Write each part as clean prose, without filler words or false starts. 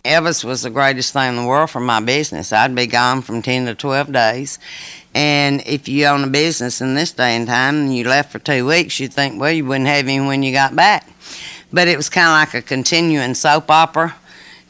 Elvis was the greatest thing in the world for my business. I'd be gone from 10 to 12 days. And if you own a business in this day and time and you left for 2 weeks, you'd think, well, you wouldn't have him when you got back. But it was kind of like a continuing soap opera.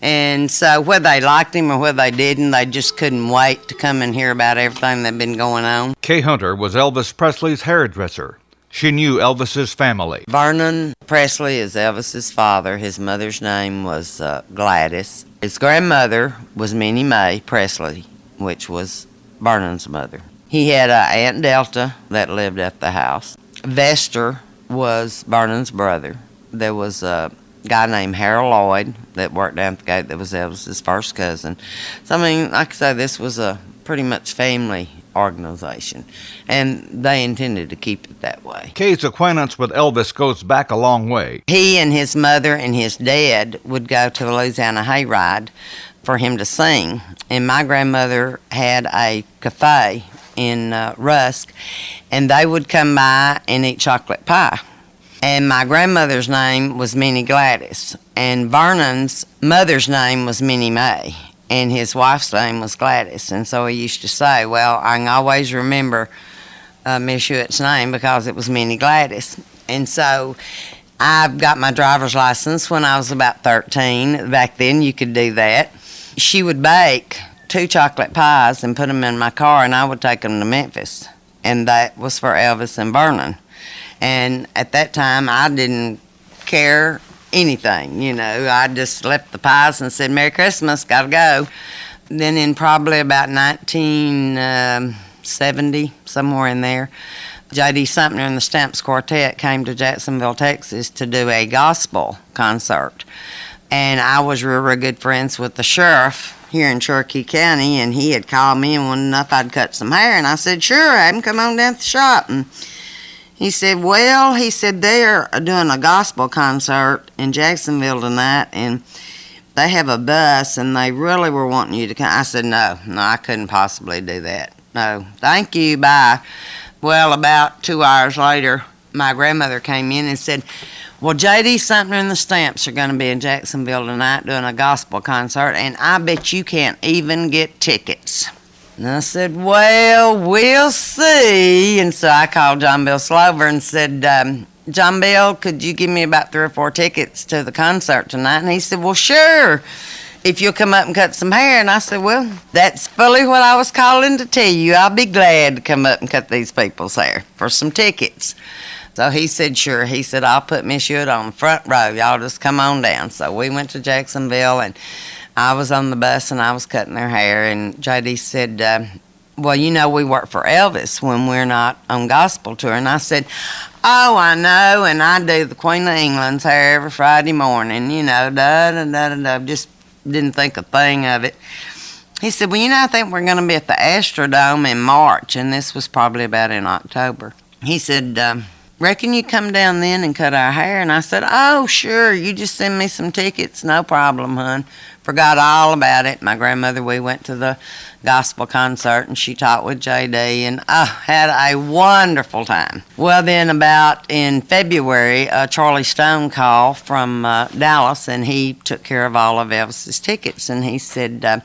And so whether they liked him or whether they didn't, they just couldn't wait to come and hear about everything that had been going on. Kay Hunter was Elvis Presley's hairdresser. She knew Elvis's family. Vernon Presley is Elvis's father. His mother's name was Gladys. His grandmother was Minnie Mae Presley, which was Vernon's mother. He had an Aunt Delta that lived at the house. Vester was Vernon's brother. There was a guy named Harold Lloyd that worked down at the gate that was Elvis's first cousin. So, I mean, like I say, this was a pretty much family organization, and they intended to keep it that way. Kay's acquaintance with Elvis goes back a long way. He and his mother and his dad would go to the Louisiana hayride for him to sing, and my grandmother had a cafe in Rusk, and they would come by and eat chocolate pie. And my grandmother's name was Minnie Gladys, and Vernon's mother's name was Minnie Mae, and his wife's name was Gladys. And so he used to say, well, I can always remember Miss Hewitt's name because it was Minnie Gladys. And so I got my driver's license when I was about 13. Back then you could do that. She would bake 2 chocolate pies and put them in my car, and I would take them to Memphis. And that was for Elvis and Vernon. And at that time, I didn't care anything, you know. I just left the pies and said, Merry Christmas, gotta go. Then in probably about 1970, somewhere in there, J.D. Sumner and the Stamps Quartet came to Jacksonville, Texas to do a gospel concert. And I was real good friends with the sheriff here in Cherokee County, and he had called me and wanted to know if I'd cut some hair. And I said, sure, have him come on down to the shop. And he said, well, they're doing a gospel concert in Jacksonville tonight, and they have a bus, and they really were wanting you to come. I said, no, I couldn't possibly do that. No, thank you, bye. Well, about 2 hours later, my grandmother came in and said, well, J.D. Sumner and the Stamps are going to be in Jacksonville tonight doing a gospel concert, and I bet you can't even get tickets. And I said, well, we'll see. And so I called John Bill Slover and said, John Bill, could you give me about 3 or 4 tickets to the concert tonight? And he said, well, sure, if you'll come up and cut some hair. And I said, well, that's fully what I was calling to tell you. I'll be glad to come up and cut these people's hair for some tickets. So he said, sure. He said, I'll put Miss Hewitt on the front row. Y'all just come on down. So we went to Jacksonville, and I was on the bus, and I was cutting their hair. And J.D. said, well, you know, we work for Elvis when we're not on gospel tour. And I said, oh, I know, and I do the Queen of England's hair every Friday morning, you know, da-da-da-da-da. Just didn't think a thing of it. He said, well, you know, I think we're going to be at the Astrodome in March, and this was probably about in October. He said, reckon you come down then and cut our hair? And I said, oh, sure, you just send me some tickets, no problem, hon. Forgot all about it. My grandmother, we went to the gospel concert, and she talked with J.D., and had a wonderful time. Well, then about in February, Charlie Stone called from Dallas, and he took care of all of Elvis's tickets, and he said,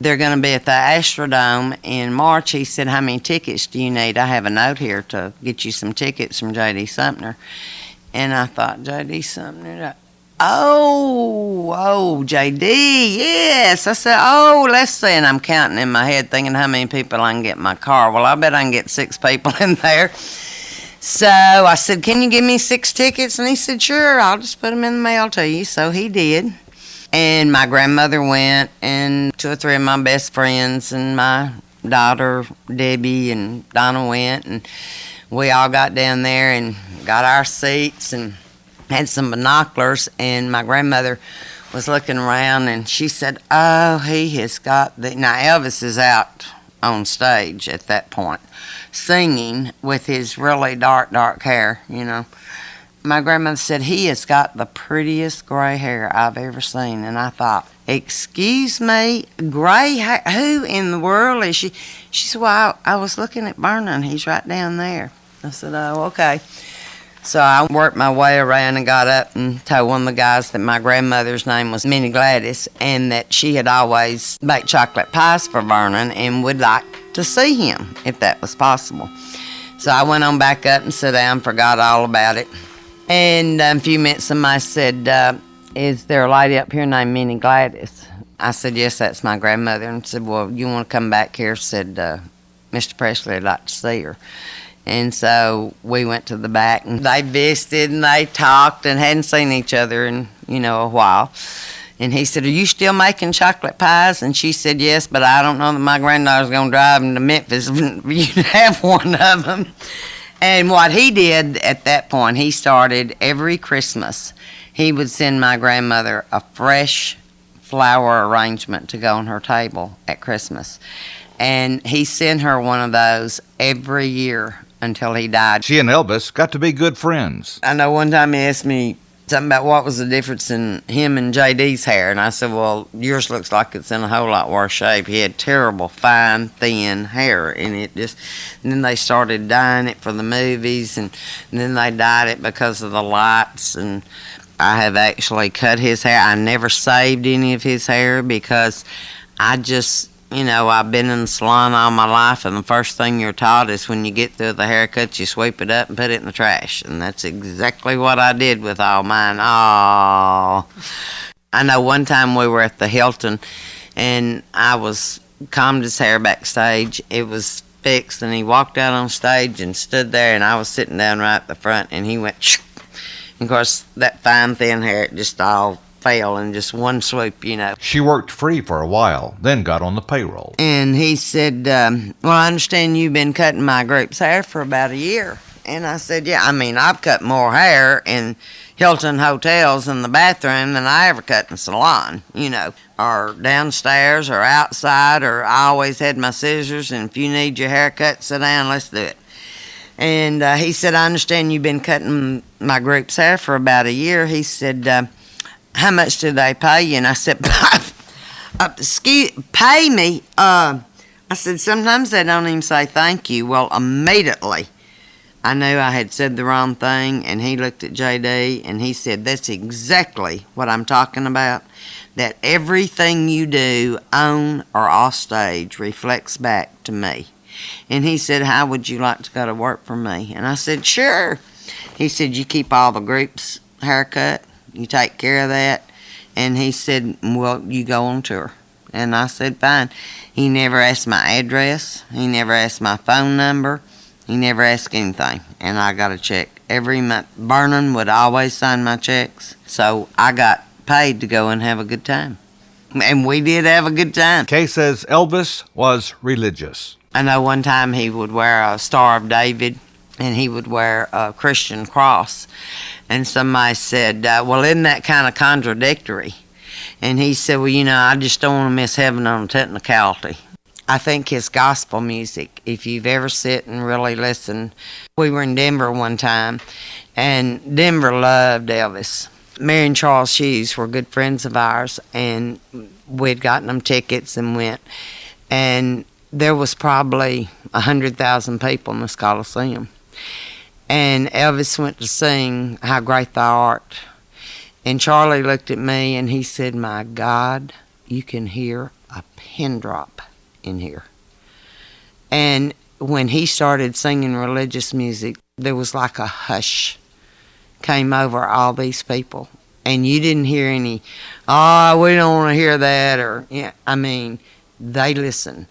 they're going to be at the Astrodome in March. He said, how many tickets do you need? I have a note here to get you some tickets from J.D. Sumner. And I thought, J.D. Sumner, J.D., yes. I said, let's see. And I'm counting in my head thinking how many people I can get in my car. Well, I bet I can get 6 people in there. So I said, can you give me 6 tickets? And he said, sure, I'll just put them in the mail to you. So he did. And my grandmother went, and 2 or 3 of my best friends, and my daughter, Debbie, and Donna went, and we all got down there and got our seats and had some binoculars, and my grandmother was looking around, and she said, he has got the... Now, Elvis is out on stage at that point, singing with his really dark hair, you know. My grandmother said, he has got the prettiest gray hair I've ever seen. And I thought, excuse me, gray hair? Who in the world is she? She said, well, I was looking at Vernon. He's right down there. I said, oh, okay. So I worked my way around and got up and told one of the guys that my grandmother's name was Minnie Gladys and that she had always baked chocolate pies for Vernon and would like to see him if that was possible. So I went on back up and sat down, forgot all about it. And a few minutes somebody said, is there a lady up here named Minnie Gladys? I said, yes, that's my grandmother. And said, well, you want to come back here? Said, Mr. Presley would like to see her. And so we went to the back, and they visited, and they talked, and hadn't seen each other in, a while. And he said, are you still making chocolate pies? And she said, yes, but I don't know that my granddaughter's going to drive them to Memphis for you to have one of them. And what he did at that point, he started every Christmas, he would send my grandmother a fresh flower arrangement to go on her table at Christmas. And he sent her one of those every year until he died. She and Elvis got to be good friends. I know one time he asked me something about what was the difference in him and JD's hair. And I said, well, yours looks like it's in a whole lot worse shape. He had terrible, fine, thin hair. And then they started dyeing it for the movies. And then they dyed it because of the lights. And I have actually cut his hair. I never saved any of his hair because I just... I've been in the salon all my life, and the first thing you're taught is when you get through the haircut, you sweep it up and put it in the trash. And that's exactly what I did with all mine. Oh, I know one time we were at the Hilton, and I was combed his hair backstage. It was fixed, and he walked out on stage and stood there, and I was sitting down right at the front, and he went, shh. And of course, that fine, thin hair, it just all fell in just one swoop, She worked free for a while, then got on the payroll. And he said, well, I understand you've been cutting my group's hair for about a year. And I said, yeah, I've cut more hair in Hilton hotels in the bathroom than I ever cut in a salon, or downstairs or outside, or I always had my scissors, and if you need your hair cut, sit down, let's do it. And he said, I understand you've been cutting my group's hair for about a year. He said, how much do they pay you? And I said, pay me? I said, sometimes they don't even say thank you. Well, immediately, I knew I had said the wrong thing, and he looked at JD, and he said, that's exactly what I'm talking about, that everything you do on or off stage reflects back to me. And he said, how would you like to go to work for me? And I said, sure. He said, you keep all the group's haircut? You take care of that? And he said, well, you go on tour. And I said, fine. He never asked my address. He never asked my phone number. He never asked anything. And I got a check every month. Vernon would always sign my checks. So I got paid to go and have a good time. And we did have a good time. Kay says Elvis was religious. I know one time he would wear a Star of David, and he would wear a Christian cross. And somebody said, well, isn't that kind of contradictory? And he said, well, I just don't want to miss heaven on a technicality. I think his gospel music, if you've ever sit and really listen, we were in Denver one time, and Denver loved Elvis. Mary and Charles Hughes were good friends of ours, and we'd gotten them tickets and went. And there was probably 100,000 people in this Coliseum. And Elvis went to sing How Great Thou Art. And Charlie looked at me and he said, my God, you can hear a pin drop in here. And when he started singing religious music, there was like a hush came over all these people. And you didn't hear any, we don't want to hear that, or, they listened.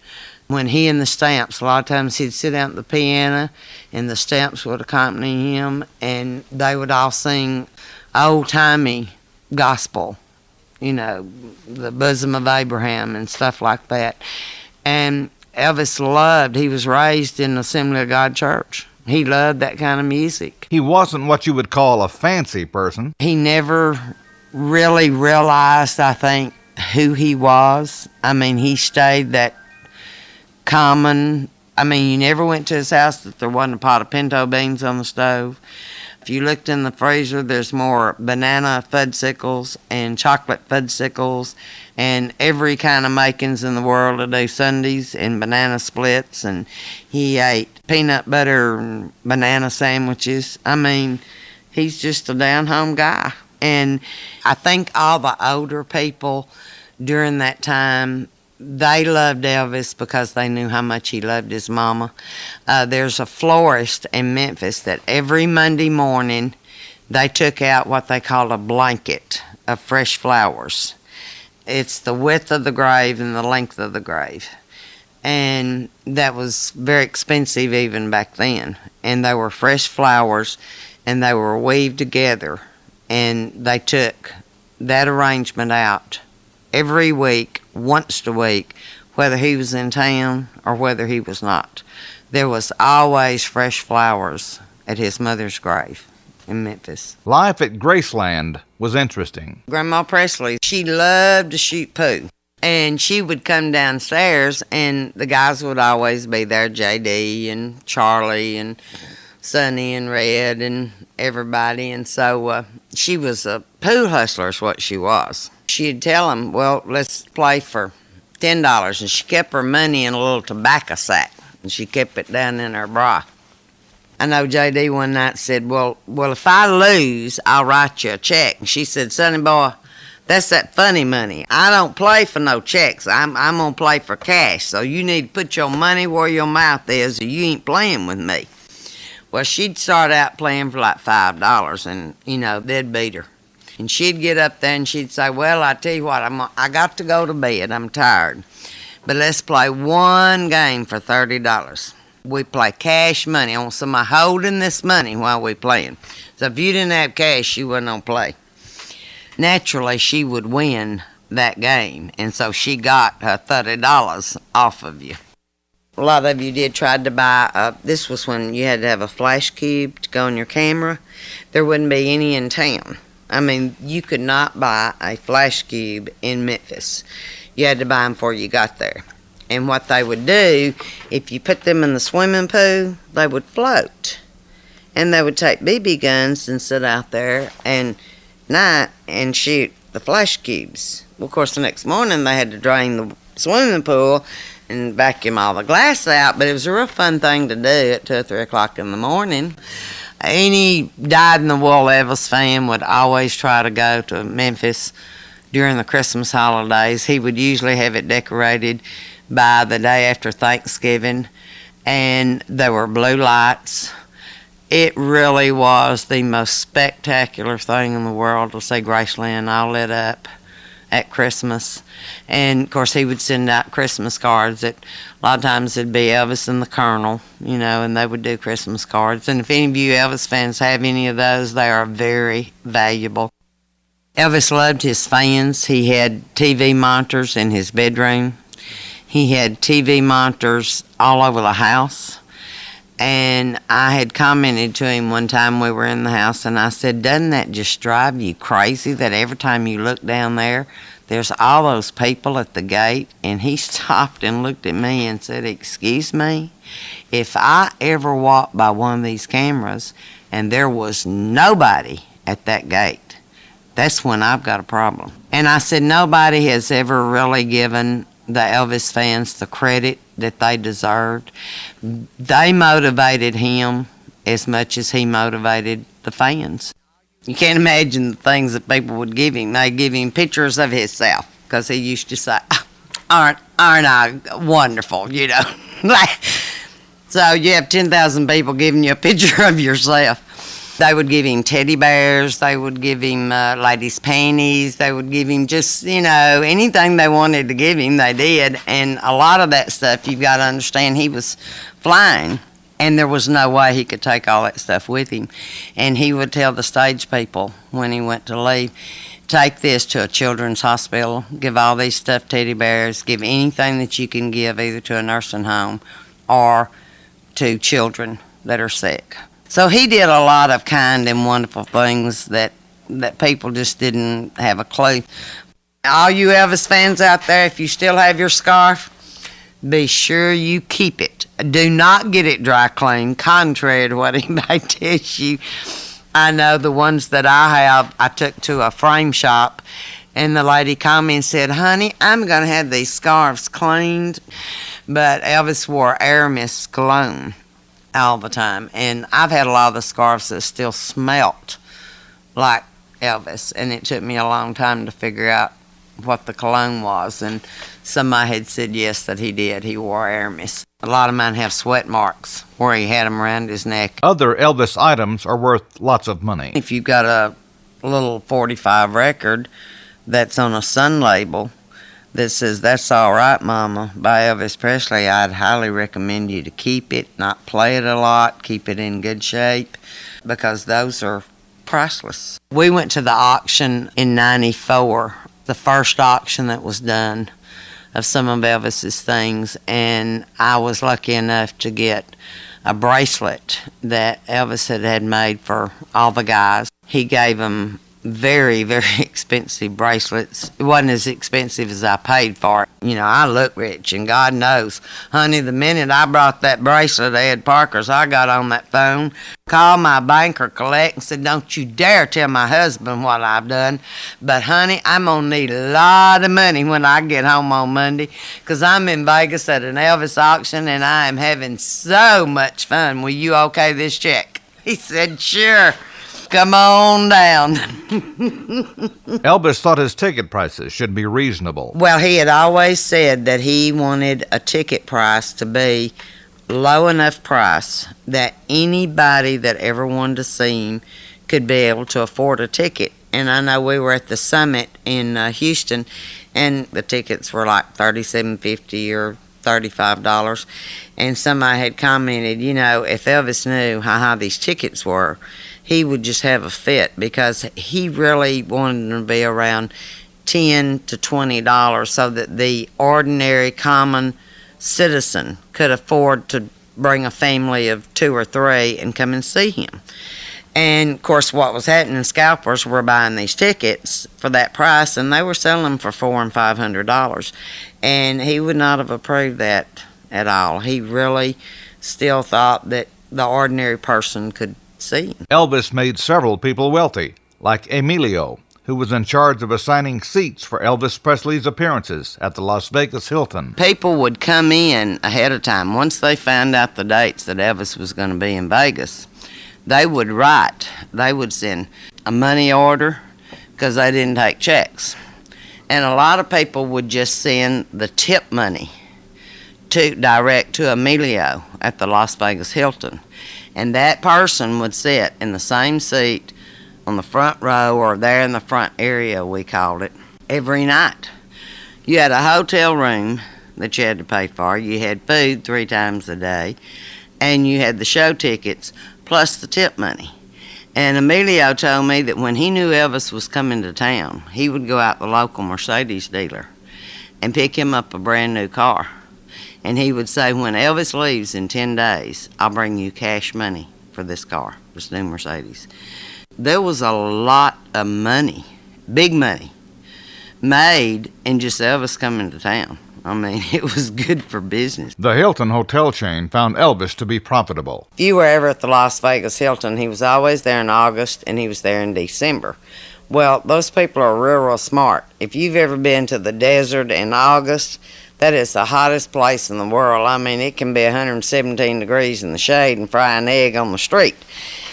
When he and the Stamps, a lot of times he'd sit down at the piano and the Stamps would accompany him, and they would all sing old-timey gospel, the bosom of Abraham and stuff like that. And Elvis he was raised in the Assembly of God Church. He loved that kind of music. He wasn't what you would call a fancy person. He never really realized, I think, who he was. He stayed that common. You never went to his house that there wasn't a pot of pinto beans on the stove. If you looked in the freezer, there's more banana fudgsicles and chocolate fudgsicles and every kind of makings in the world to do sundaes and banana splits. And he ate peanut butter and banana sandwiches. He's just a down-home guy. And I think all the older people during that time, they loved Elvis because they knew how much he loved his mama. There's a florist in Memphis that every Monday morning they took out what they called a blanket of fresh flowers. It's the width of the grave and the length of the grave. And that was very expensive even back then. And they were fresh flowers, and they were weaved together. And they took that arrangement out every week, once a week, whether he was in town or whether he was not. There was always fresh flowers at his mother's grave in Memphis. Life at Graceland was interesting. Grandma Presley, she loved to shoot poo. And she would come downstairs, and the guys would always be there, J.D. and Charlie and Sonny and Red and everybody. And so she was a poo hustler is what she was. She'd tell them, well, let's play for $10. And she kept her money in a little tobacco sack, and she kept it down in her bra. I know J.D. one night said, well, if I lose, I'll write you a check. And she said, Sonny boy, that's that funny money. I don't play for no checks. I'm going to play for cash. So you need to put your money where your mouth is, or you ain't playing with me. Well, she'd start out playing for like $5, and, they'd beat her. And she'd get up there and she'd say, well, I tell you what, I got to go to bed. I'm tired. But let's play one game for $30. We play cash money. I want somebody holding this money while we playing. So if you didn't have cash, you wasn't going to play. Naturally, she would win that game, and so she got her $30 off of you. A lot of you did try to buy, this was when you had to have a flash cube to go on your camera. There wouldn't be any in town. I mean, you could not buy a flash cube in Memphis. You had to buy them before you got there. And what they would do, if you put them in the swimming pool, they would float. And they would take BB guns and sit out there and night and shoot the flash cubes. Well, of course, the next morning they had to drain the swimming pool and vacuum all the glass out, but it was a real fun thing to do at 2 or 3 o'clock in the morning. Any dyed-in-the-wool Elvis fan would always try to go to Memphis during the Christmas holidays. He would usually have it decorated by the day after Thanksgiving, and there were blue lights. It really was the most spectacular thing in the world to see Graceland all lit up at Christmas. And, of course, he would send out Christmas cards. A lot of times it'd be Elvis and the Colonel, and they would do Christmas cards. And if any of you Elvis fans have any of those, they are very valuable. Elvis loved his fans. He had TV monitors in his bedroom. He had TV monitors all over the house. And I had commented to him one time we were in the house, and I said, doesn't that just drive you crazy that every time you look down there, there's all those people at the gate? And he stopped and looked at me and said, excuse me, if I ever walked by one of these cameras and there was nobody at that gate, that's when I've got a problem. And I said, nobody has ever really given the Elvis fans the credit that they deserved. They motivated him as much as he motivated the fans. You can't imagine the things that people would give him. They'd give him pictures of himself because he used to say, aren't I wonderful, So you have 10,000 people giving you a picture of yourself. They would give him teddy bears. They would give him ladies' panties. They would give him just, anything they wanted to give him, they did. And a lot of that stuff, you've got to understand, he was flying, and there was no way he could take all that stuff with him. And he would tell the stage people when he went to leave, take this to a children's hospital, give all these stuffed teddy bears, give anything that you can give either to a nursing home or to children that are sick. So he did a lot of kind and wonderful things that people just didn't have a clue. All you Elvis fans out there, if you still have your scarf, be sure you keep it. Do not get it dry cleaned, contrary to what anybody tells you. I know the ones that I have, I took to a frame shop, and the lady called me and said, honey, I'm going to have these scarves cleaned. But Elvis wore Aramis cologne all the time, and I've had a lot of the scarves that still smelt like Elvis, and it took me a long time to figure out what the cologne was, and somebody had said yes, that he did. He wore Hermes. A lot of mine have sweat marks where he had them around his neck. Other Elvis items are worth lots of money. If you've got a little 45 record that's on a Sun label that says "That's All Right, Mama" by Elvis Presley, I'd highly recommend you to keep it, not play it a lot, keep it in good shape, because those are priceless. We went to the auction in '94, the first auction that was done of some of Elvis's things, and I was lucky enough to get a bracelet that Elvis had made for all the guys. He gave them very, very expensive bracelets. It wasn't as expensive as I paid for it. You know, I look rich, and God knows, honey, the minute I brought that bracelet to Ed Parker's, I got on that phone, called my banker, collect, and said, don't you dare tell my husband what I've done. But, honey, I'm going to need a lot of money when I get home on Monday, because I'm in Vegas at an Elvis auction, and I am having so much fun. Will you okay this check? He said, sure. Come on down. Elvis thought his ticket prices should be reasonable. Well, he had always said that he wanted a ticket price to be low enough price that anybody that ever wanted to see him could be able to afford a ticket. And I know we were at the Summit in Houston, and the tickets were like $37.50 or $35. And somebody had commented, you know, if Elvis knew how high these tickets were, he would just have a fit, because he really wanted them to be around $10 to $20 so that the ordinary common citizen could afford to bring a family of 2 or 3 and come and see him. And of course, what was happening, scalpers were buying these tickets for that price, and they were selling them for $400 and $500, and he would not have approved that at all. He really still thought that the ordinary person could see him. Elvis made several people wealthy, like Emilio, who was in charge of assigning seats for Elvis Presley's appearances at the Las Vegas Hilton. People would come in ahead of time. Once they found out the dates that Elvis was going to be in Vegas, they would write. They would send a money order, because they didn't take checks. And a lot of people would just send the tip money direct to Emilio at the Las Vegas Hilton. And that person would sit in the same seat on the front row, or there in the front area, we called it, every night. You had a hotel room that you had to pay for. You had food 3 times a day. And you had the show tickets plus the tip money. And Emilio told me that when he knew Elvis was coming to town, he would go out to the local Mercedes dealer and pick him up a brand new car. And he would say, when Elvis leaves in 10 days, I'll bring you cash money for this car, this new Mercedes. There was a lot of money, big money, made in just Elvis coming to town. I mean, it was good for business. The Hilton hotel chain found Elvis to be profitable. If you were ever at the Las Vegas Hilton, he was always there in August, and he was there in December. Well, those people are real smart. If you've ever been to the desert in August, that is the hottest place in the world. I mean, it can be 117 degrees in the shade and fry an egg on the street.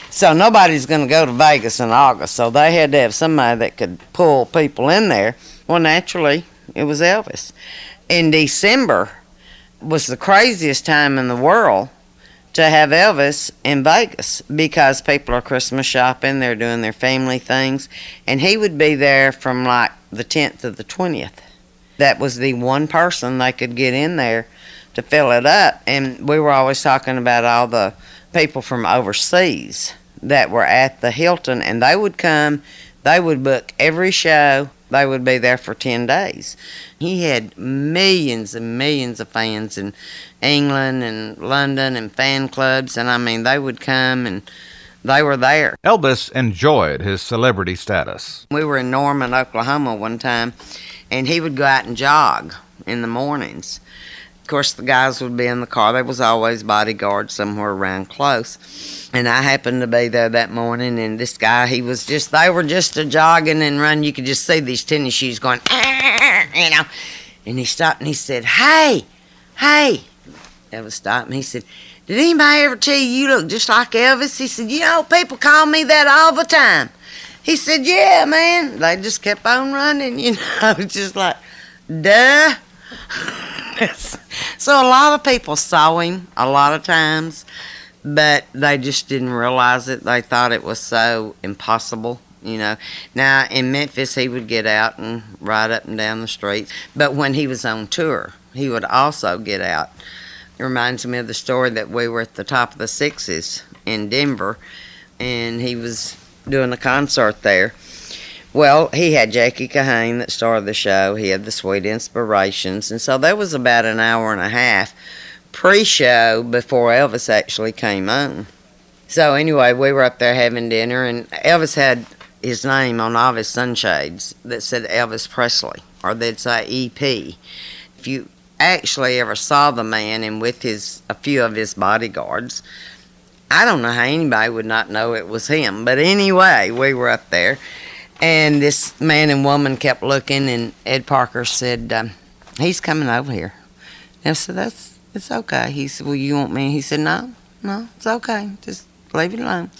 So nobody's going to go to Vegas in August. So they had to have somebody that could pull people in there. Well, naturally, it was Elvis. In December was the craziest time in the world to have Elvis in Vegas, because people are Christmas shopping, they're doing their family things, and he would be there from like the 10th to the 20th. That was the one person they could get in there to fill it up. And we were always talking about all the people from overseas that were at the Hilton, and they would come, they would book every show, they would be there for 10 days. He had millions and millions of fans in England and London and fan clubs, and I mean, they would come and they were there. Elvis enjoyed his celebrity status. We were in Norman, Oklahoma one time, and he would go out and jog in the mornings. Of course, the guys would be in the car. There was always bodyguards somewhere around close. And I happened to be there that morning, and this guy, they were just a jogging and run. You could just see these tennis shoes going, you know. And he stopped and he said, hey. Elvis stopped and he said, did anybody ever tell you look just like Elvis? He said, you know, people call me that all the time. He said, yeah, man. They just kept on running, just like, duh. So a lot of people saw him a lot of times, but they just didn't realize it. They thought it was so impossible. Now, in Memphis, he would get out and ride up and down the streets. But when he was on tour, he would also get out. It reminds me of the story that we were at the top of the Sixes in Denver, and he was doing a concert there. Well, he had Jackie Kahane that started the show. He had the Sweet Inspirations. And so there was about an hour and a half pre-show before Elvis actually came on. So anyway, we were up there having dinner, and Elvis had his name on all his sunshades that said Elvis Presley, or they'd say EP. If you actually ever saw the man and with a few of his bodyguards, I don't know how anybody would not know it was him. But anyway, we were up there. And this man and woman kept looking, and Ed Parker said, he's coming over here. And I said, it's okay. He said, well, you want me? He said, no, it's okay. Just leave it alone.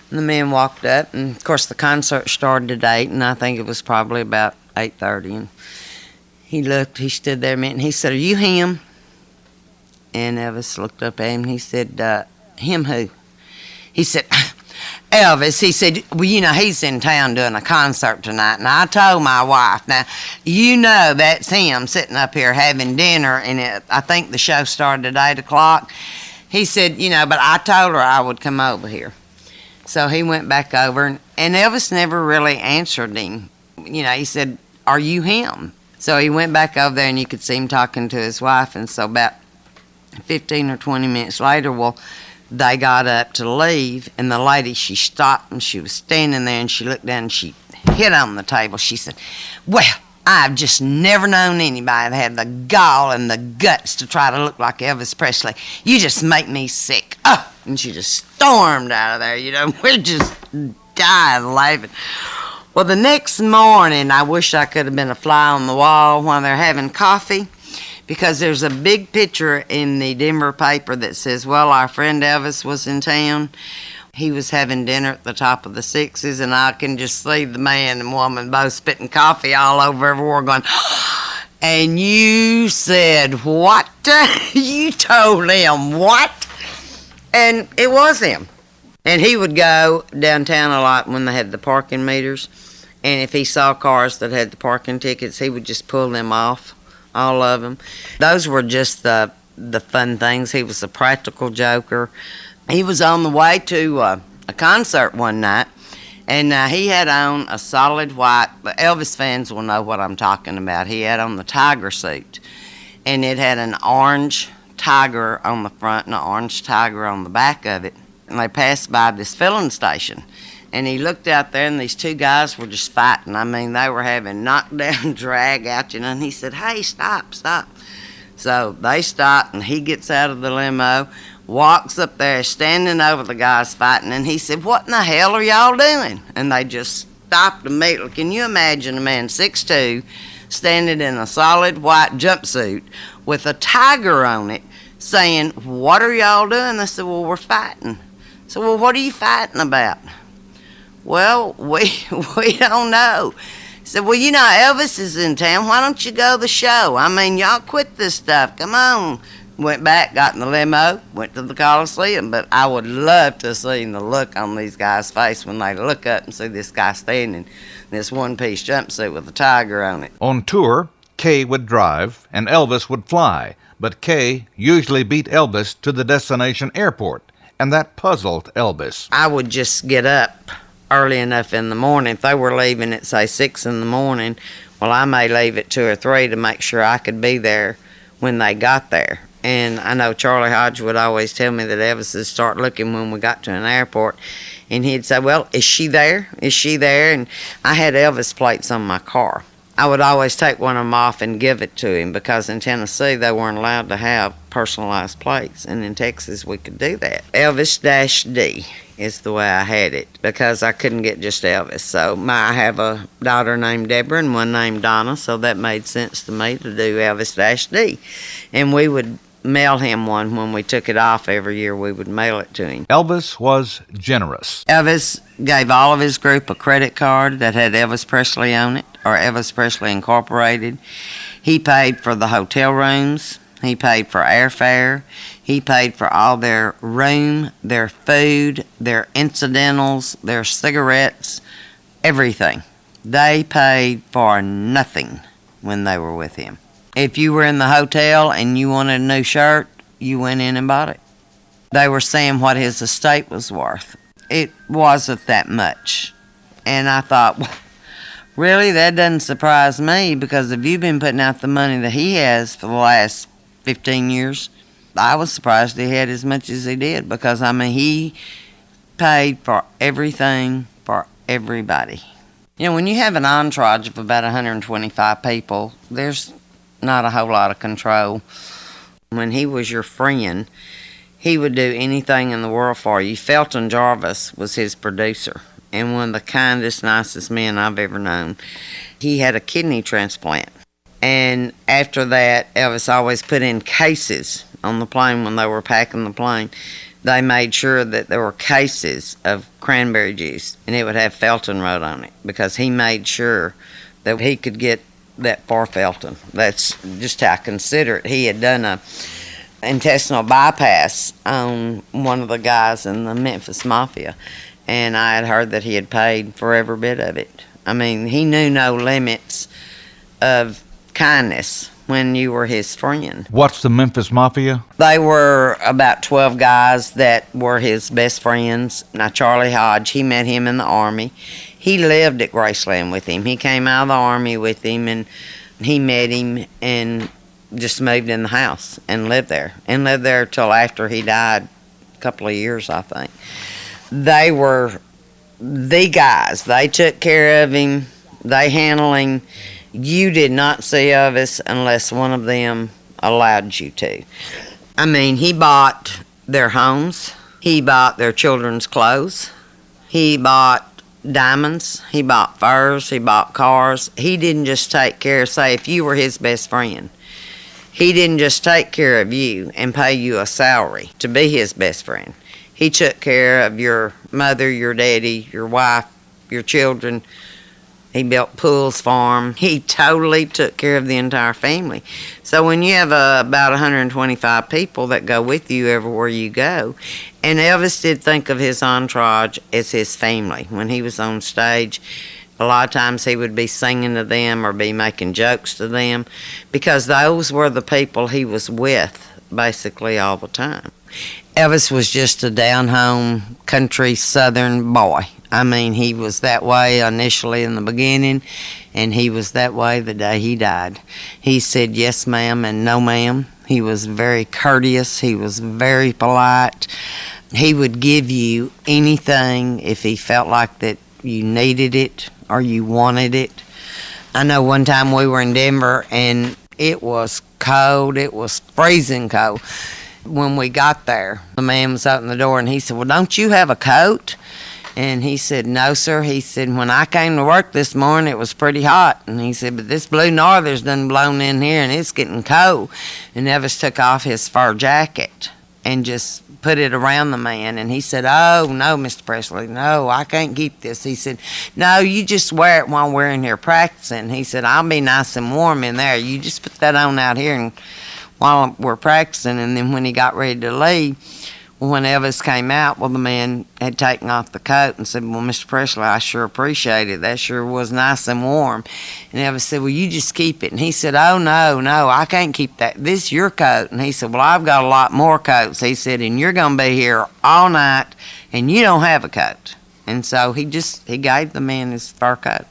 And the man walked up, and of course the concert started at 8, and I think it was probably about 8:30. And he looked, he stood there a minute, and he said, are you him? And Elvis looked up at him, and he said, him who? He said, Elvis. He said, well, he's in town doing a concert tonight. And I told my wife, now, that's him sitting up here having dinner, and I think the show started at 8 o'clock. He said, but I told her I would come over here. So he went back over, and Elvis never really answered him. He said, are you him? So he went back over there, and you could see him talking to his wife. And so about 15 or 20 minutes later, they got up to leave, and the lady, she stopped, and she was standing there, and she looked down, and she hit on the table. She said, well, I've just never known anybody that had the gall and the guts to try to look like Elvis Presley. You just make me sick. Oh, and she just stormed out of there, We're just dying laughing. Well, the next morning, I wish I could have been a fly on the wall while they're having coffee, because there's a big picture in the Denver paper that says, well, our friend Elvis was in town. He was having dinner at the top of the Sixes, and I can just see the man and woman both spitting coffee all over everywhere going, and you said, what? You told him what? And it was him. And he would go downtown a lot when they had the parking meters, and if he saw cars that had the parking tickets, he would just pull them off. All of them. Those were just the fun things. He was a practical joker. He was on the way to a concert one night, and he had on a solid white, but Elvis fans will know what I'm talking about. He had on the tiger suit, and it had an orange tiger on the front and an orange tiger on the back of it. And they passed by this filling station. And he looked out there, and these two guys were just fighting. I mean, they were having knockdown, drag out, and he said, hey, stop. So they stopped, and he gets out of the limo, walks up there, standing over the guys fighting, and he said, what in the hell are y'all doing? And they just stopped immediately. Can you imagine a man 6'2", standing in a solid white jumpsuit with a tiger on it, saying, what are y'all doing? They said, well, we're fighting. So, well, what are you fighting about? Well, we don't know. He said, well, Elvis is in town. Why don't you go to the show? I mean, y'all quit this stuff. Come on. Went back, got in the limo, went to the Coliseum. But I would love to see the look on these guys' face when they look up and see this guy standing in this one-piece jumpsuit with a tiger on it. On tour, Kay would drive and Elvis would fly. But Kay usually beat Elvis to the destination airport, and that puzzled Elvis. I would just get up early enough in the morning. If they were leaving at, say, 6 in the morning, well, I may leave at 2 or 3 to make sure I could be there when they got there. And I know Charlie Hodge would always tell me that Elvis would start looking when we got to an airport, and he'd say, well, is she there? Is she there? And I had Elvis plates on my car. I would always take one of them off and give it to him, because in Tennessee they weren't allowed to have personalized plates, and in Texas we could do that. Elvis-D is the way I had it, because I couldn't get just Elvis. So I have a daughter named Deborah and one named Donna, so that made sense to me to do Elvis-D. And we would mail him one. When we took it off every year, we would mail it to him. Elvis was generous. Elvis gave all of his group a credit card that had Elvis Presley on it, or Elvis Presley Incorporated. He paid for the hotel rooms. He paid for airfare. He paid for all their room, their food, their incidentals, their cigarettes, everything. They paid for nothing when they were with him. If you were in the hotel and you wanted a new shirt, you went in and bought it. They were saying what his estate was worth. It wasn't that much. And I thought, well, really, that doesn't surprise me, because if you've been putting out the money that he has for the last 15 years, I was surprised he had as much as he did, because, I mean, he paid for everything for everybody. You know, when you have an entourage of about 125 people, there's not a whole lot of control. When he was your friend, he would do anything in the world for you. Felton Jarvis was his producer, and one of the kindest, nicest men I've ever known. He had a kidney transplant. And after that, Elvis always put in cases on the plane when they were packing the plane. They made sure that there were cases of cranberry juice, and it would have Felton wrote on it, because he made sure that he could get that for Felton. That's just how I consider it. He had done a intestinal bypass on one of the guys in the Memphis Mafia, and I had heard that he had paid for every bit of it. I mean, he knew no limits of kindness when you were his friend. What's the Memphis Mafia? They were about 12 guys that were his best friends. Now, Charlie Hodge, he met him in the Army. He lived at Graceland with him. He came out of the Army with him, and he met him and just moved in the house and lived there. And lived there till after he died, a couple of years, I think. They were the guys. They took care of him. They handled him. You did not see Elvis unless one of them allowed you to. I mean, he bought their homes. He bought their children's clothes. He bought diamonds. He bought furs. He bought cars. He didn't just take care, say, if you were his best friend, he didn't just take care of you and pay you a salary to be his best friend. He took care of your mother, your daddy, your wife, your children. He built pools for them. He totally took care of the entire family. So when you have about 125 people that go with you everywhere you go, and Elvis did think of his entourage as his family. When he was on stage, a lot of times he would be singing to them or be making jokes to them, because those were the people he was with basically all the time. Elvis was just a down-home country southern boy. I mean, he was that way initially in the beginning, and he was that way the day he died. He said yes, ma'am, and no, ma'am. He was very courteous. He was very polite. He would give you anything if he felt like that you needed it or you wanted it. I know one time we were in Denver, and it was cold. It was freezing cold. When we got there, the man was opening the door, and he said, well, don't you have a coat? And he said, no, sir. He said, when I came to work this morning, it was pretty hot. And he said, but this blue norther's done blown in here, and it's getting cold. And Elvis took off his fur jacket and just put it around the man. And he said, oh, no, Mr. Presley, no, I can't keep this. He said, no, you just wear it while we're in here practicing. He said, I'll be nice and warm in there. You just put that on out here and while we're practicing. And then when he got ready to leave, when Elvis came out, well, the man had taken off the coat and said, well, Mr. Presley, I sure appreciate it. That sure was nice and warm. And Elvis said, well, you just keep it. And he said, oh, no, I can't keep that. This is your coat. And he said, well, I've got a lot more coats. He said, and you're going to be here all night, and you don't have a coat. And so he gave the man his fur coat.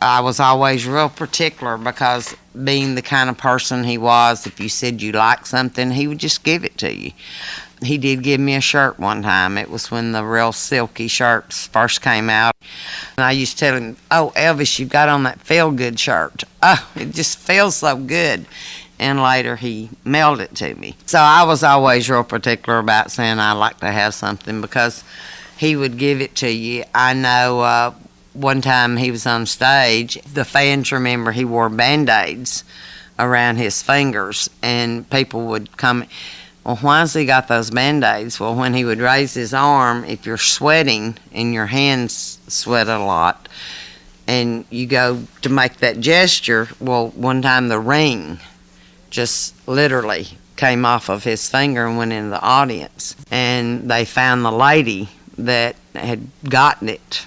I was always real particular, because being the kind of person he was, if you said you liked something, he would just give it to you. He did give me a shirt one time. It was when the real silky shirts first came out. And I used to tell him, oh, Elvis, you've got on that feel-good shirt. Oh, it just feels so good. And later he mailed it to me. So I was always real particular about saying I'd like to have something, because he would give it to you. I know one time he was on stage, the fans remember he wore Band-Aids around his fingers, and people would come, well, why's he got those Band-Aids? Well, when he would raise his arm, if you're sweating and your hands sweat a lot, and you go to make that gesture, well, one time the ring just literally came off of his finger and went into the audience. And they found the lady that had gotten it.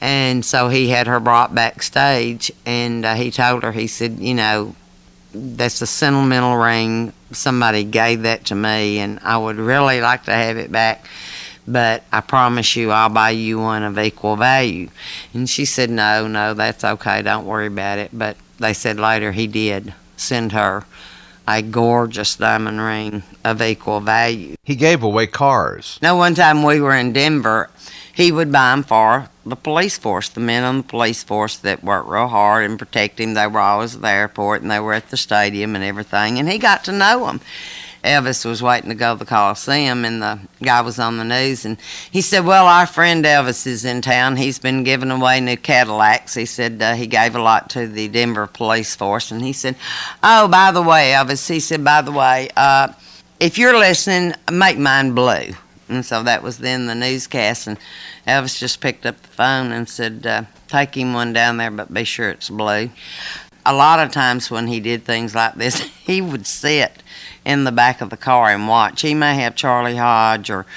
And so he had her brought backstage, and he told her, he said, you know, that's a sentimental ring. Somebody gave that to me, and I would really like to have it back, but I promise you I'll buy you one of equal value. And she said, no, that's okay, don't worry about it. But they said later he did send her a gorgeous diamond ring of equal value. He gave away cars. Now, one time we were in Denver, he would buy them for the police force, the men on the police force that worked real hard and protect him. They were always at the airport, and they were at the stadium and everything, and he got to know them. Elvis was waiting to go to the Coliseum, and the guy was on the news, and he said, well, our friend Elvis is in town. He's been giving away new Cadillacs. He said he gave a lot to the Denver police force, and he said, oh, by the way, Elvis, he said, by the way, if you're listening, make mine blue. And so that was then the newscast, and Elvis just picked up the phone and said, take him one down there, but be sure it's blue. A lot of times when he did things like this, he would sit in the back of the car and watch. He may have Charlie Hodge or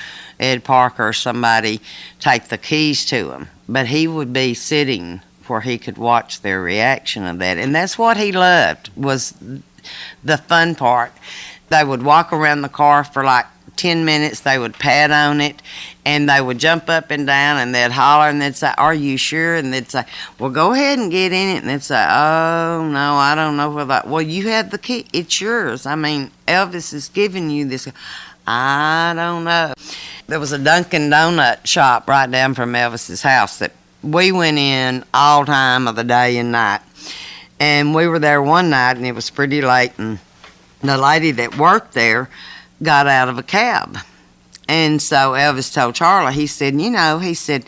Ed Parker or somebody take the keys to him, but he would be sitting where he could watch their reaction of that. And that's what he loved, was the fun part. They would walk around the car for like 10 minutes, they would pat on it, and they would jump up and down, and they'd holler, and they'd say, are you sure? And they'd say, well, go ahead and get in it. And they'd say, oh, no, I don't know where that, well, you have the key, it's yours. I mean, Elvis is giving you this. I don't know. There was a Dunkin' Donut shop right down from Elvis's house that we went in all time of the day and night. And we were there one night, and it was pretty late, and the lady that worked there got out of a cab. And so Elvis told Charlie, he said, you know, he said,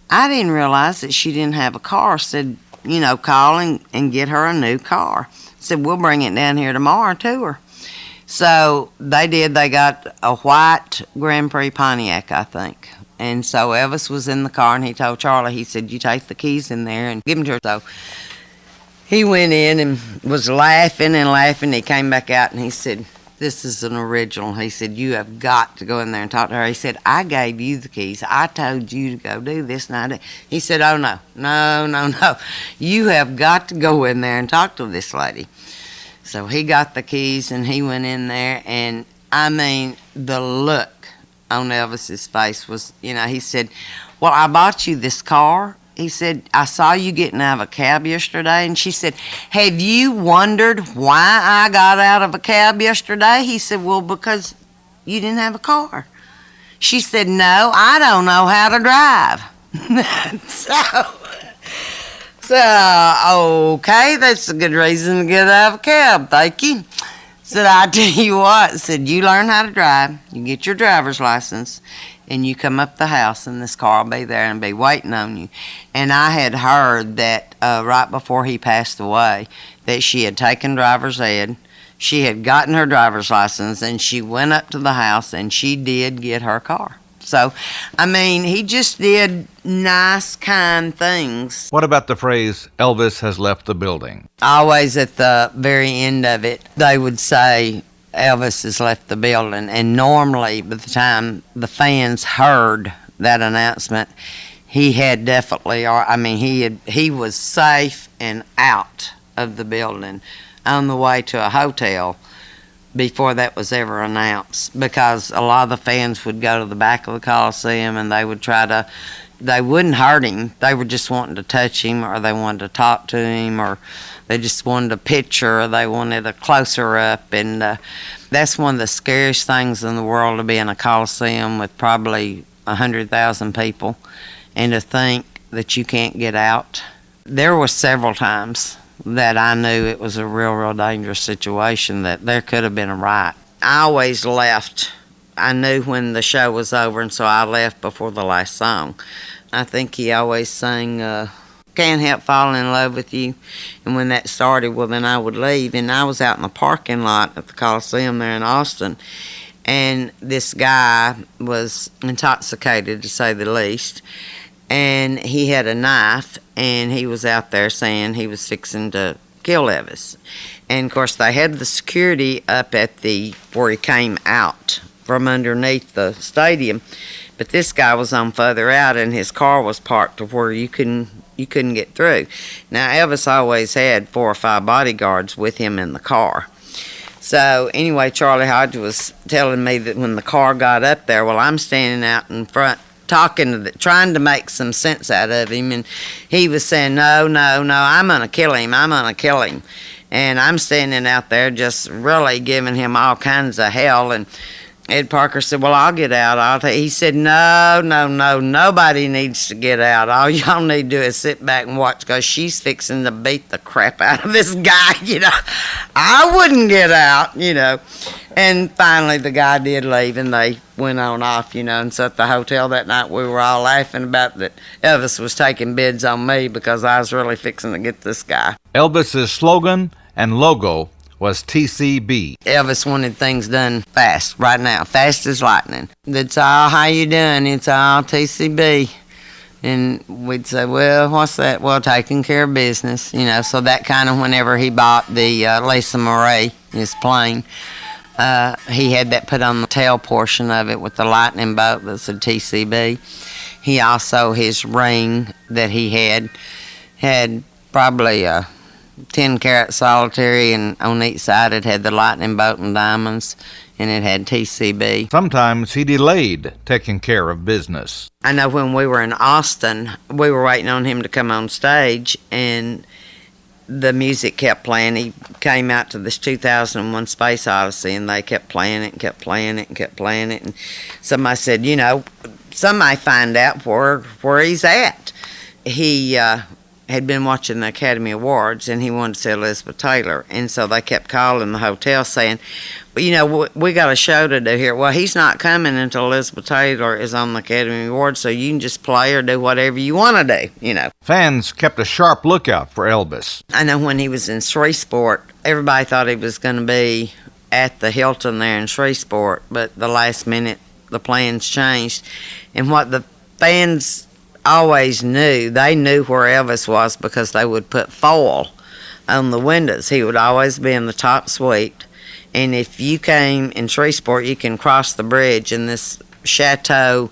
I didn't realize that she didn't have a car. Said, you know, call and get her a new car. Said, we'll bring it down here tomorrow to her. So they did. They got a white Grand Prix Pontiac, I think. And so Elvis was in the car, and he told Charlie, he said, you take the keys in there and give them to her. So he went in and was laughing and laughing. He came back out, and he said, this is an original. He said, you have got to go in there and talk to her. He said, I gave you the keys. I told you to go do this and I did. He said, oh, no. You have got to go in there and talk to this lady. So he got the keys, and he went in there, and I mean, the look on Elvis's face was, you know, he said, well, I bought you this car. He said, I saw you getting out of a cab yesterday. And she said, have you wondered why I got out of a cab yesterday? He said, well, because you didn't have a car. She said, no, I don't know how to drive. So, okay, that's a good reason to get out of a cab, thank you. Said, I tell you what, said, you learn how to drive, you get your driver's license, and you come up the house, and this car will be there and be waiting on you. And I had heard that right before he passed away, that she had taken driver's ed, she had gotten her driver's license, and she went up to the house, and she did get her car. So, I mean, he just did nice, kind things. What about the phrase, Elvis has left the building? Always at the very end of it, they would say, Elvis has left the building. And normally, by the time the fans heard that announcement, he had definitely, he was safe and out of the building on the way to a hotel before that was ever announced, because a lot of the fans would go to the back of the Coliseum, and they wouldn't hurt him. They were just wanting to touch him, or they wanted to talk to him, or they just wanted a picture, or they wanted a closer up. And that's one of the scariest things in the world, to be in a Coliseum with probably 100,000 people, and to think that you can't get out. There were several times that I knew it was a real dangerous situation, that there could have been a riot. I always left. I knew when the show was over, and so I left before the last song. I think he always sang, can't help falling in love with you. And when that started, well, then I would leave. And I was out in the parking lot at the Coliseum there in Austin, and this guy was intoxicated, to say the least, and he had a knife, and he was out there saying he was fixing to kill Elvis. And, of course, they had the security up at where he came out from underneath the stadium, but this guy was on further out, and his car was parked to where you couldn't get through. Now, Elvis always had 4 or 5 bodyguards with him in the car. So, anyway, Charlie Hodge was telling me that when the car got up there, well, I'm standing out in front trying to make some sense out of him, and he was saying, no, I'm going to kill him. And I'm standing out there just really giving him all kinds of hell, and Ed Parker said, well, I'll get out. He said, no, nobody needs to get out. All y'all need to do is sit back and watch, because she's fixing to beat the crap out of this guy, I wouldn't get out, And finally the guy did leave, and they went on off, and so at the hotel that night we were all laughing about that Elvis was taking bids on me because I was really fixing to get this guy. Elvis's slogan and logo was TCB. Elvis wanted things done fast, right now, fast as lightning. That's all, how you doing? It's all TCB. And we'd say, well, what's that? Well, taking care of business, So that kind of, whenever he bought the Lisa Marie, his plane, he had that put on the tail portion of it with the lightning bolt that said TCB. He also, his ring that he had probably a 10-carat solitary, and on each side it had the lightning bolt and diamonds, and it had TCB. Sometimes he delayed taking care of business. I know when we were in Austin, we were waiting on him to come on stage, and the music kept playing. He came out to this 2001 Space Odyssey, and they kept playing it and kept playing it and kept playing it. And somebody said, somebody find out where he's at. He had been watching the Academy Awards, and he wanted to see Elizabeth Taylor. And so they kept calling the hotel saying, we got a show to do here. Well, he's not coming until Elizabeth Taylor is on the Academy Awards, so you can just play or do whatever you want to do, Fans kept a sharp lookout for Elvis. I know when he was in Shreveport, everybody thought he was going to be at the Hilton there in Shreveport, but the last minute the plans changed. And what the fans always knew, they knew where Elvis was because they would put foil on the windows. He would always be in the top suite. And if you came in Shreveport, you can cross the bridge, and this Chateau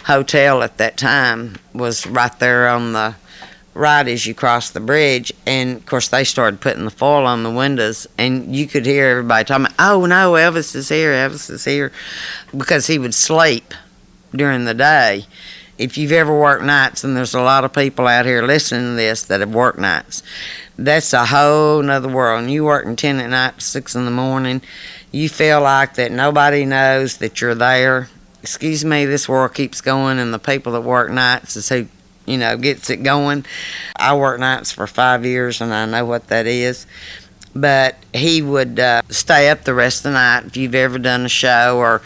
Hotel at that time was right there on the right as you cross the bridge. And, of course, they started putting the foil on the windows, and you could hear everybody talking, oh, no, Elvis is here, because he would sleep during the day. If you've ever worked nights, and there's a lot of people out here listening to this that have worked nights, that's a whole nother world. And you working 10 at night, 6 in the morning, you feel like that nobody knows that you're there. Excuse me, this world keeps going, and the people that work nights is who, gets it going. I worked nights for 5 years, and I know what that is. But he would stay up the rest of the night. If you've ever done a show or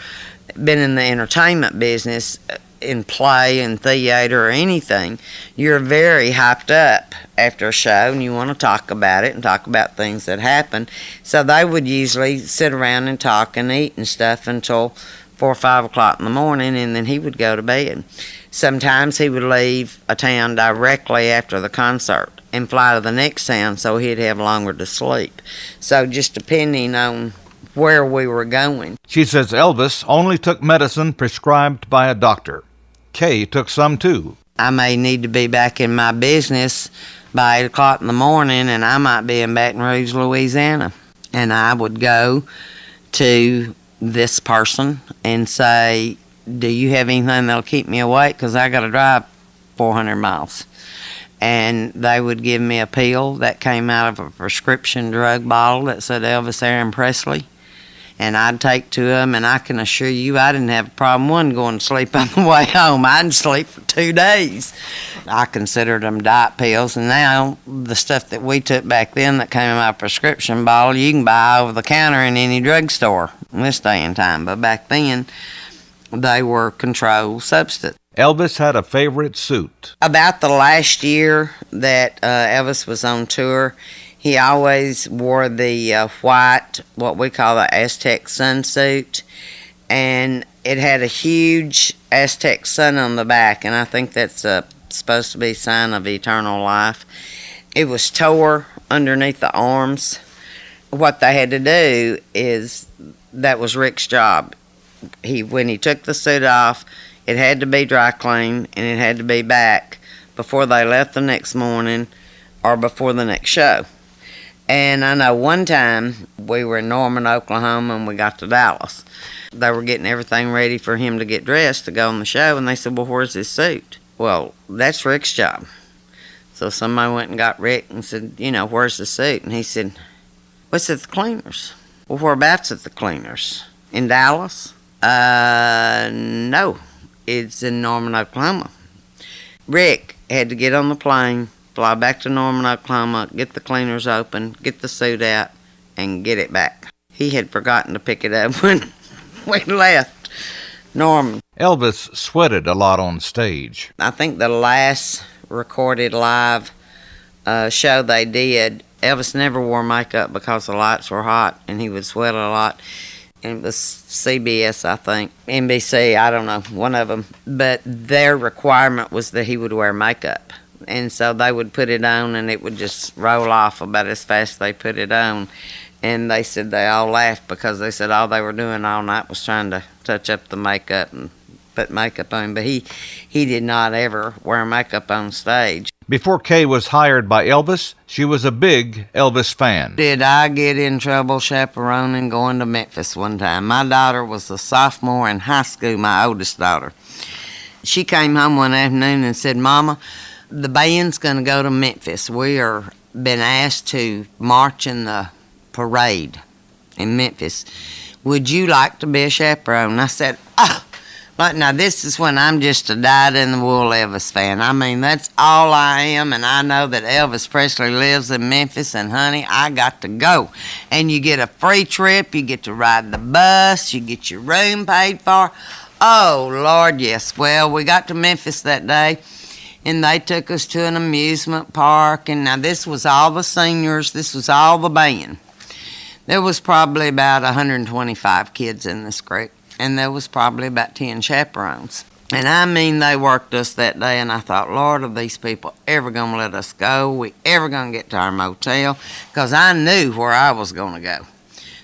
been in the entertainment business, in play and theater or anything, you're very hyped up after a show, and you want to talk about it and talk about things that happen. So they would usually sit around and talk and eat and stuff until 4 or 5 o'clock in the morning, and then he would go to bed. Sometimes he would leave a town directly after the concert and fly to the next town, so he'd have longer to sleep. So just depending on where we were going. She says Elvis only took medicine prescribed by a doctor. Kay took some too. I may need to be back in my business by 8 o'clock in the morning, and I might be in Baton Rouge, Louisiana. And I would go to this person and say, do you have anything that'll keep me awake? Because I got to drive 400 miles. And they would give me a pill that came out of a prescription drug bottle that said Elvis Aaron Presley. And I'd take to them, and I can assure you I didn't have a problem going to sleep on the way home. I'd sleep for 2 days. I considered them diet pills, and now the stuff that we took back then that came in my prescription bottle, you can buy over the counter in any drugstore in this day and time. But back then, they were controlled substance. Elvis had a favorite suit. About the last year that Elvis was on tour, he always wore the white, what we call the Aztec sunsuit, and it had a huge Aztec sun on the back, and I think that's supposed to be a sign of eternal life. It was tore underneath the arms. What they had to do is, that was Rick's job. When he took the suit off, it had to be dry cleaned, and it had to be back before they left the next morning or before the next show. And I know one time we were in Norman, Oklahoma, and we got to Dallas. They were getting everything ready for him to get dressed to go on the show, and they said, well, where's his suit? Well, that's Rick's job. So somebody went and got Rick and said, where's the suit? And he said, what's at the cleaners? Well, whereabouts at the cleaners? In Dallas? No. It's in Norman, Oklahoma. Rick had to get on the plane, fly back to Norman, Oklahoma, get the cleaners open, get the suit out, and get it back. He had forgotten to pick it up when we left Norman. Elvis sweated a lot on stage. I think the last recorded live show they did, Elvis never wore makeup because the lights were hot and he would sweat a lot. And it was CBS, I think, NBC, I don't know, one of them. But their requirement was that he would wear makeup. And so they would put it on and it would just roll off about as fast as they put it on. And they said they all laughed because they said all they were doing all night was trying to touch up the makeup and put makeup on. But he did not ever wear makeup on stage. Before Kay was hired by Elvis, she was a big Elvis fan. Did I get in trouble chaperoning going to Memphis one time? My daughter was a sophomore in high school, my oldest daughter. She came home one afternoon and said, Mama, the band's going to go to Memphis. We are been asked to march in the parade in Memphis. Would you like to be a chaperone? I said, oh. But now this is when I'm just a dyed-in-the-wool Elvis fan. I mean, that's all I am, and I know that Elvis Presley lives in Memphis, and honey, I got to go. And you get a free trip, you get to ride the bus, you get your room paid for. Oh, Lord, yes. Well, we got to Memphis that day, and they took us to an amusement park, and now this was all the seniors, this was all the band. There was probably about 125 kids in this group. And there was probably about 10 chaperones. And I mean, they worked us that day, and I thought, Lord, are these people ever going to let us go? We ever going to get to our motel? Because I knew where I was going to go.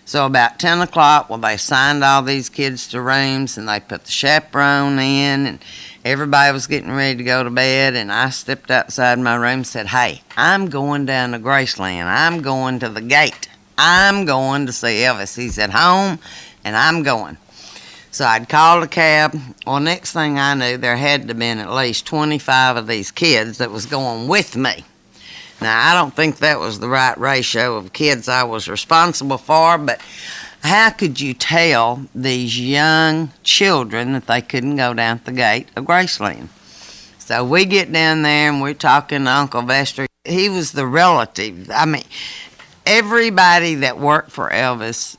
So about 10 o'clock, well, they assigned all these kids to rooms, and they put the chaperone in, and everybody was getting ready to go to bed, and I stepped outside my room and said, hey, I'm going down to Graceland. I'm going to the gate. I'm going to see Elvis. He's at home, and I'm going. So I'd called a cab. Well, next thing I knew, there had to have been at least 25 of these kids that was going with me. Now, I don't think that was the right ratio of kids I was responsible for, but how could you tell these young children that they couldn't go down the gate of Graceland? So we get down there, and we're talking to Uncle Vester. He was the relative. I mean, everybody that worked for Elvis,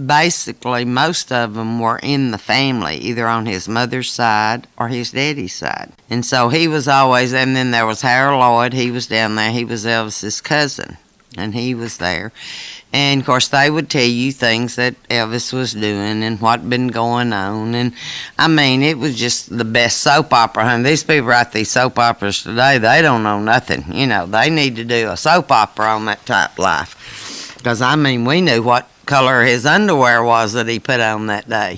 basically most of them were in the family, either on his mother's side or his daddy's side. And so he was always, and then there was Harold Lloyd, he was down there, he was Elvis's cousin, and he was there. And of course they would tell you things that Elvis was doing and what been going on. And I mean, it was just the best soap opera. And these people write these soap operas today, they don't know nothing. They need to do a soap opera on that type of life. Because, I mean, we knew what color his underwear was that he put on that day,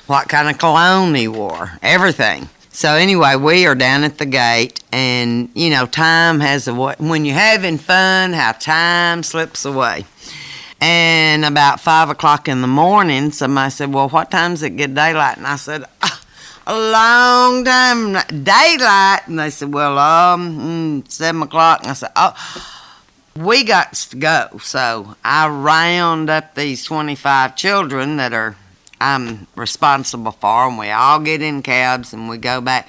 what kind of cologne he wore, everything. So anyway, we are down at the gate, and, time has a way, when you're having fun, how time slips away. And about 5 o'clock in the morning, somebody said, well, what time does it get daylight? And I said, a long time, daylight. And they said, well, 7 o'clock. And I said, we got to go. So I round up these 25 children that I'm responsible for, and we all get in cabs and we go back.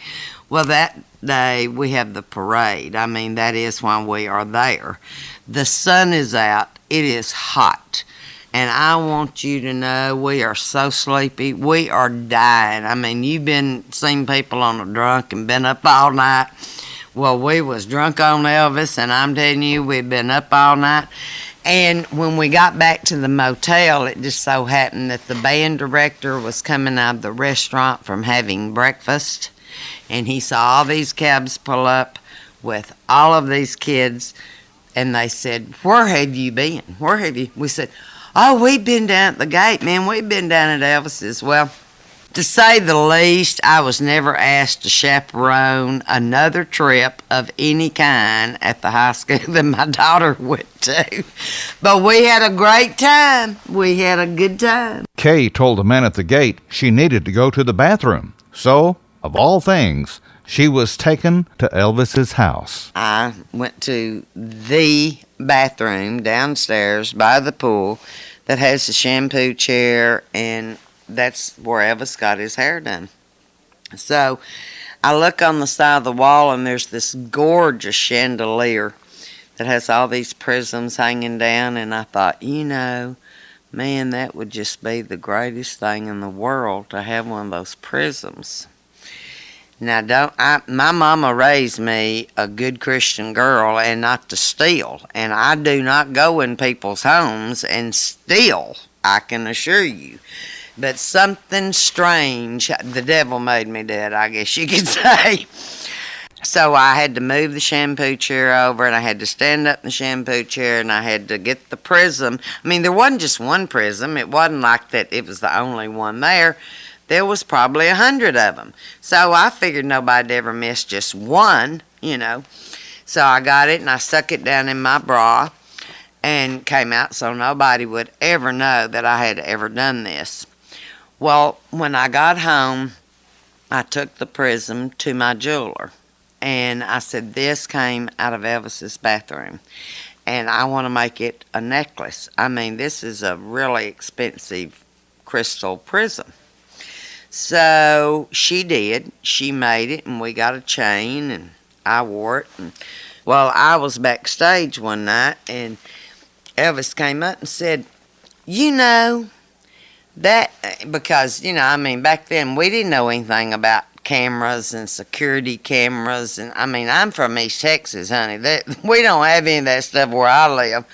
Well, that day we have the parade. I mean, that is why we are there. The sun is out. It is hot. And I want you to know we are so sleepy. We are dying. I mean, you've seen people on a drunk and been up all night. Well, we was drunk on Elvis, and I'm telling you, we'd been up all night. And when we got back to the motel, it just so happened that the band director was coming out of the restaurant from having breakfast, and he saw all these cabs pull up with all of these kids, and they said, "Where have you been? Where have you?" We said, "Oh, we've been down at the gate, man. We've been down at Elvis's." Well, to say the least, I was never asked to chaperone another trip of any kind at the high school that my daughter went to. But we had a great time. We had a good time. Kay told the man at the gate she needed to go to the bathroom. So, of all things, she was taken to Elvis's house. I went to the bathroom downstairs by the pool that has the shampoo chair, and that's where Elvis got his hair done. So I look on the side of the wall, and there's this gorgeous chandelier that has all these prisms hanging down, and I thought, man, that would just be the greatest thing in the world to have one of those prisms. Now, my mama raised me a good Christian girl and not to steal. And I do not go in people's homes and steal, I can assure you. But something strange, the devil made me do it, I guess you could say. So I had to move the shampoo chair over, and I had to stand up in the shampoo chair, and I had to get the prism. I mean, there wasn't just one prism. It wasn't like that it was the only one there. There was probably 100 of them. So I figured nobody'd ever miss just one, So I got it, and I stuck it down in my bra and came out so nobody would ever know that I had ever done this. Well, when I got home, I took the prism to my jeweler, and I said, "This came out of Elvis's bathroom, and I want to make it a necklace. I mean, this is a really expensive crystal prism." So she did. She made it, and we got a chain, and I wore it. And, well, I was backstage one night, and Elvis came up and said, that, because, back then we didn't know anything about cameras and security cameras. And, I'm from East Texas, honey. We don't have any of that stuff where I live.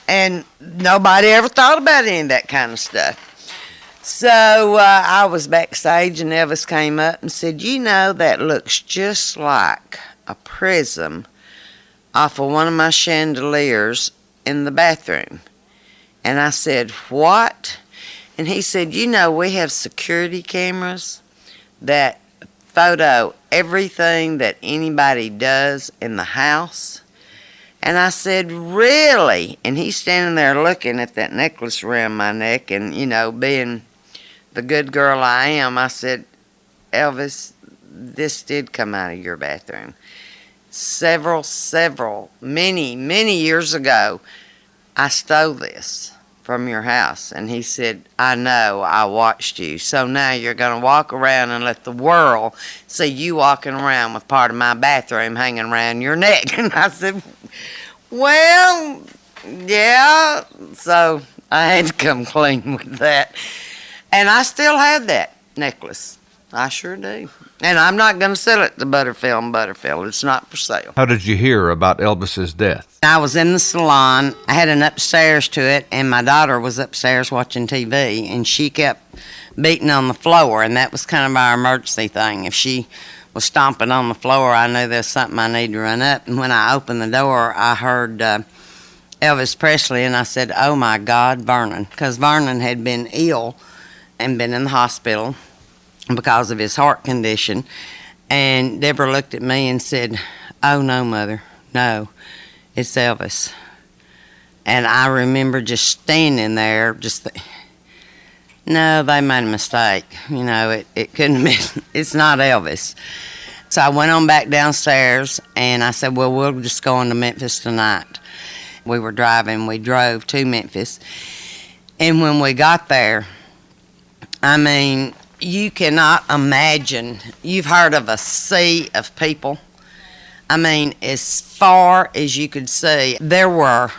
And nobody ever thought about any of that kind of stuff. So I was backstage, and Elvis came up and said, that looks just like a prism off of one of my chandeliers in the bathroom. And I said, "What?" And he said, we have security cameras that photo everything that anybody does in the house. And I said, "Really?" And he's standing there looking at that necklace around my neck, and, being the good girl I am, I said, "Elvis, this did come out of your bathroom. Many, many years ago, I stole this from your house." And he said, "I know, I watched you. So now you're going to walk around and let the world see you walking around with part of my bathroom hanging around your neck." And I said, "Well, yeah." So I had to come clean with that. And I still have that necklace. I sure do. And I'm not going to sell it to Butterfield and Butterfield. It's not for sale. How did you hear about Elvis's death? I was in the salon. I had an upstairs to it, and my daughter was upstairs watching TV, and she kept beating on the floor, and that was kind of our emergency thing. If she was stomping on the floor, I knew there's something I need to run up. And when I opened the door, I heard Elvis Presley, and I said, "Oh, my God, Vernon," because Vernon had been ill and been in the hospital because of his heart condition. And Deborah looked at me and said, "Oh, no, Mother, no, it's Elvis." And I remember just standing there, no, they made a mistake. It couldn't have been, it's not Elvis. So I went on back downstairs, and I said, "Well, we'll just go on to Memphis tonight." We drove to Memphis. And when we got there, you cannot imagine. You've heard of a sea of people. As far as you could see, there were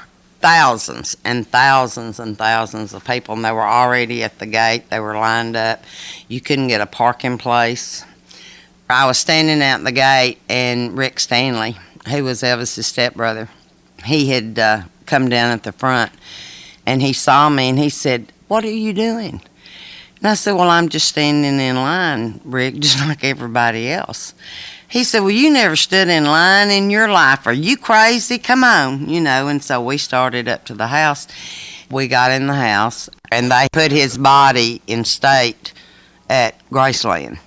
thousands and thousands and thousands of people, and they were already at the gate. They were lined up. You couldn't get a parking place. I was standing out the gate, and Rick Stanley, who was Elvis's stepbrother, he had come down at the front, and he saw me, and he said, "What are you doing?" And I said, "Well, I'm just standing in line, Rick, just like everybody else." He said, "Well, you never stood in line in your life. Are you crazy? Come on," and so we started up to the house. We got in the house, and they put his body in state at Graceland.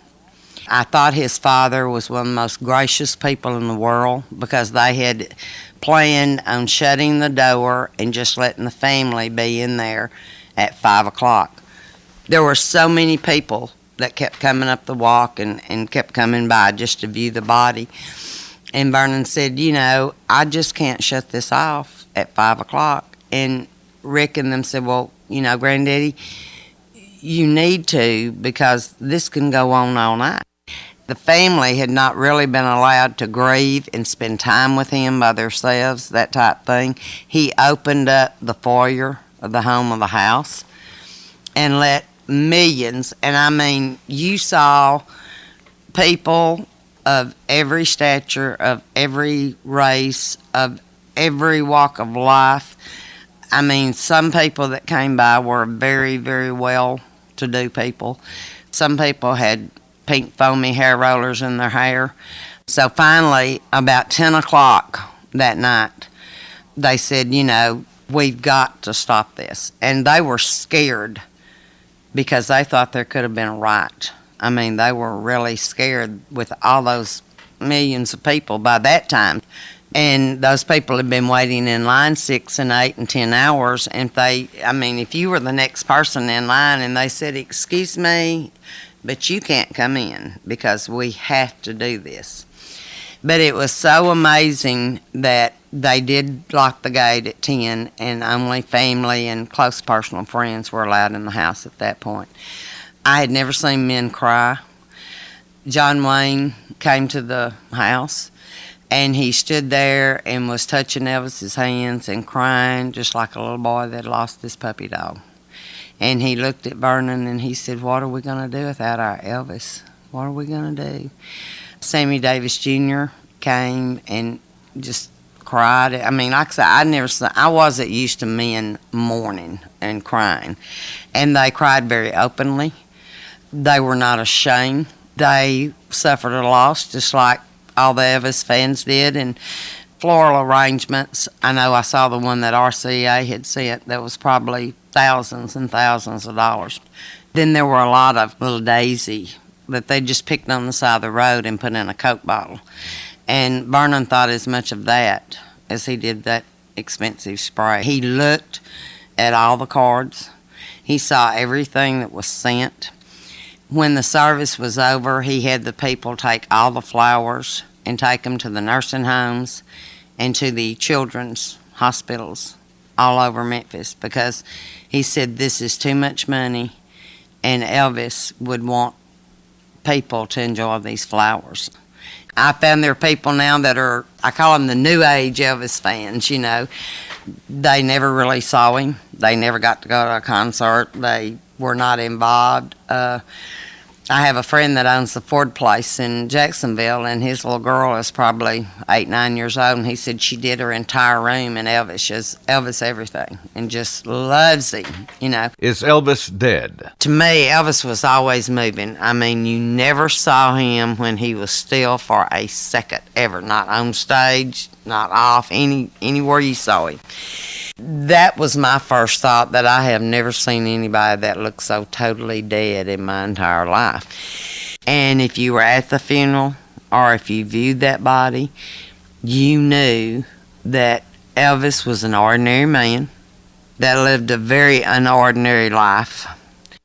I thought his father was one of the most gracious people in the world, because they had planned on shutting the door and just letting the family be in there at 5 o'clock. There were so many people that kept coming up the walk and kept coming by just to view the body. And Vernon said, "I just can't shut this off at 5 o'clock. And Rick and them said, "Well, Granddaddy, you need to, because this can go on all night." The family had not really been allowed to grieve and spend time with him by themselves, that type thing. He opened up the foyer of the home of the house and let millions, and I mean, you saw people of every stature, of every race, of every walk of life. I mean, some people that came by were very, very well-to-do people. Some people had pink foamy hair rollers in their hair. So finally, about 10 o'clock that night, they said, "We've got to stop this." And they were scared, because they thought there could have been a riot. I mean, they were really scared with all those millions of people by that time. And those people had been waiting in line 6 and 8 and 10 hours. And if you were the next person in line and they said, "Excuse me, but you can't come in because we have to do this." But it was so amazing that they did lock the gate at 10, and only family and close personal friends were allowed in the house at that point. I had never seen men cry. John Wayne came to the house, and he stood there and was touching Elvis's hands and crying just like a little boy that lost his puppy dog. And he looked at Vernon and he said, "What are we going to do without our Elvis? What are we going to do?" Sammy Davis Jr. came and just cried. I mean, like I said, I wasn't used to men mourning and crying. And they cried very openly. They were not ashamed. They suffered a loss just like all the Elvis fans did. And floral arrangements, I know I saw the one that RCA had sent that was probably thousands and thousands of dollars. Then there were a lot of little daisy that they just picked on the side of the road and put in a Coke bottle. And Vernon thought as much of that as he did that expensive spray. He looked at all the cards. He saw everything that was sent. When the service was over, he had the people take all the flowers and take them to the nursing homes and to the children's hospitals all over Memphis, because he said this is too much money, and Elvis would want people to enjoy these flowers. I found there are people now that are, I call them the new age Elvis fans, They never really saw him. They never got to go to a concert. They were not involved. I have a friend that owns the Ford place in Jacksonville, and his little girl is probably 8, 9 years old, and he said she did her entire room in Elvis. She has Elvis everything and just loves him, Is Elvis dead? To me, Elvis was always moving. I mean, you never saw him when he was still for a second, ever. Not on stage, not off, anywhere you saw him. That was my first thought, that I have never seen anybody that looked so totally dead in my entire life. And if you were at the funeral or if you viewed that body, you knew that Elvis was an ordinary man that lived a very unordinary life,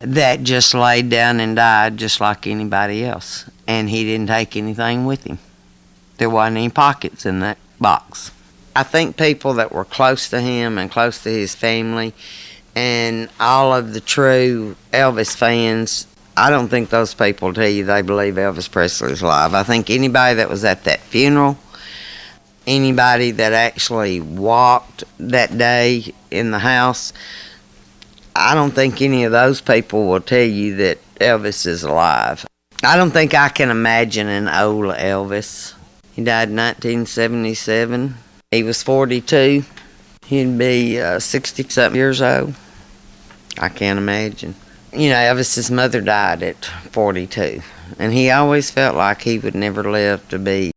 that just laid down and died just like anybody else. And he didn't take anything with him. There wasn't any pockets in that box. I think people that were close to him and close to his family and all of the true Elvis fans, I don't think those people tell you they believe Elvis Presley is alive. I think anybody that was at that funeral Anybody that actually walked that day in the house, I don't think any of those people will tell you that Elvis is alive. I don't think I can imagine an old Elvis. He died in 1977. He was 42. He'd be 60-something years old. I can't imagine. You know, Elvis's mother died at 42, and he always felt like he would never live to be